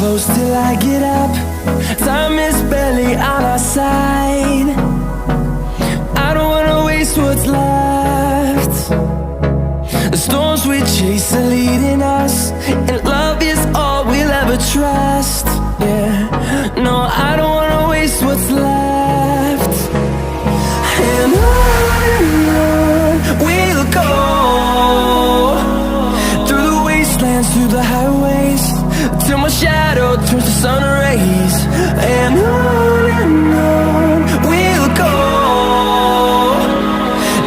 close till I get up. Time is barely on our side. I don't wanna waste what's left. The storms we chase are leading us, and love is all we'll ever trust. Yeah, no, I don't wanna waste what's left. And on we'll go, through the wastelands, through the highways, till my shadow turns to sun rays. And on we'll go,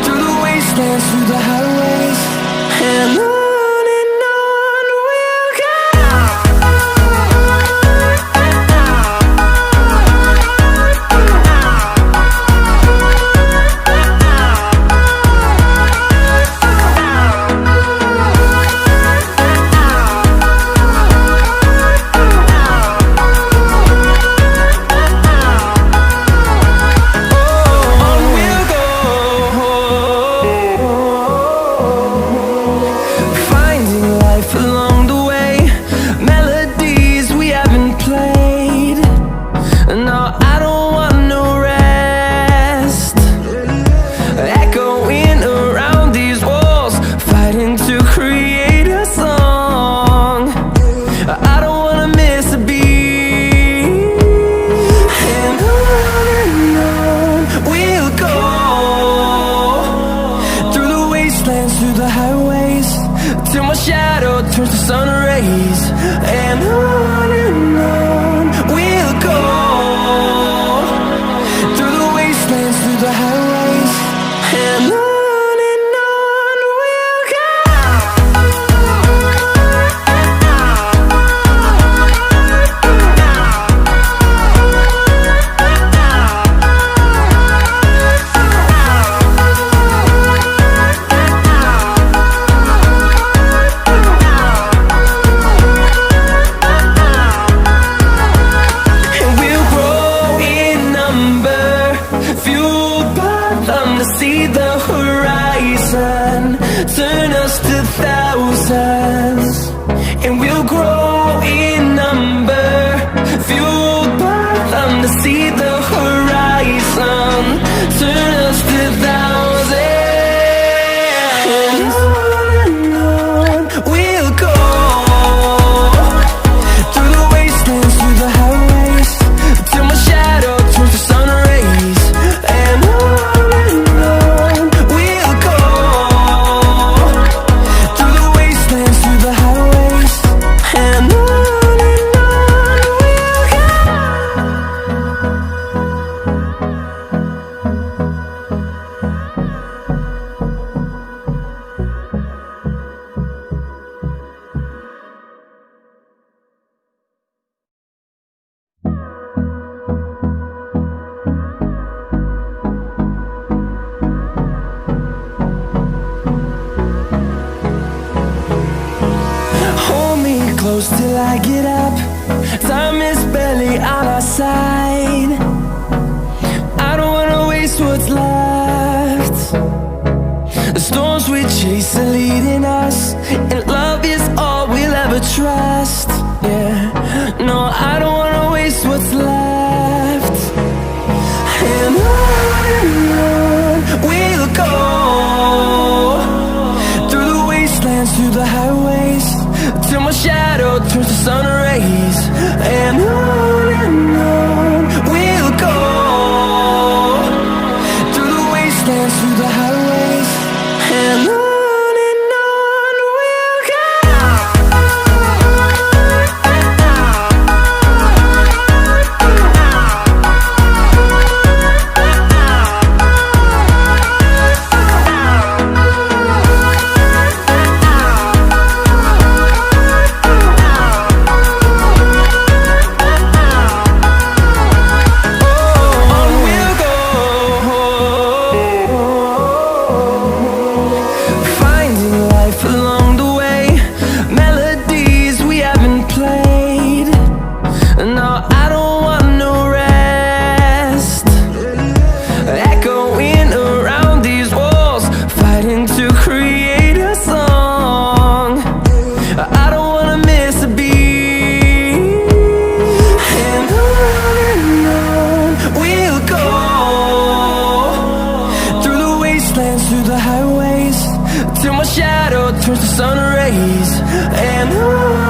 through the wastelands, through the highways, and on we'll go. Through the highways, till my shadow turns to sun rays. And on we'll go, through the wastelands, through the highways, and on we'll go. See the horizon, turn us to thousands, and we'll grow in number, fueled by them. To see the horizon, turn us to thousands, and on we'll go, through the wastelands, through the highways, till my shadow turns to sun rays. And close till I get up. Time is barely on our side. I don't wanna waste what's left. The storms we chase are leading us, and love is all we'll ever trust. Yeah, no, I don't wanna waste what's left. And on we'll go, through the wastelands, through the highways, till my shadow turns to sun rays. And on we'll go, through the wastelands, through the highways, and on we'll go. the sun rays. And on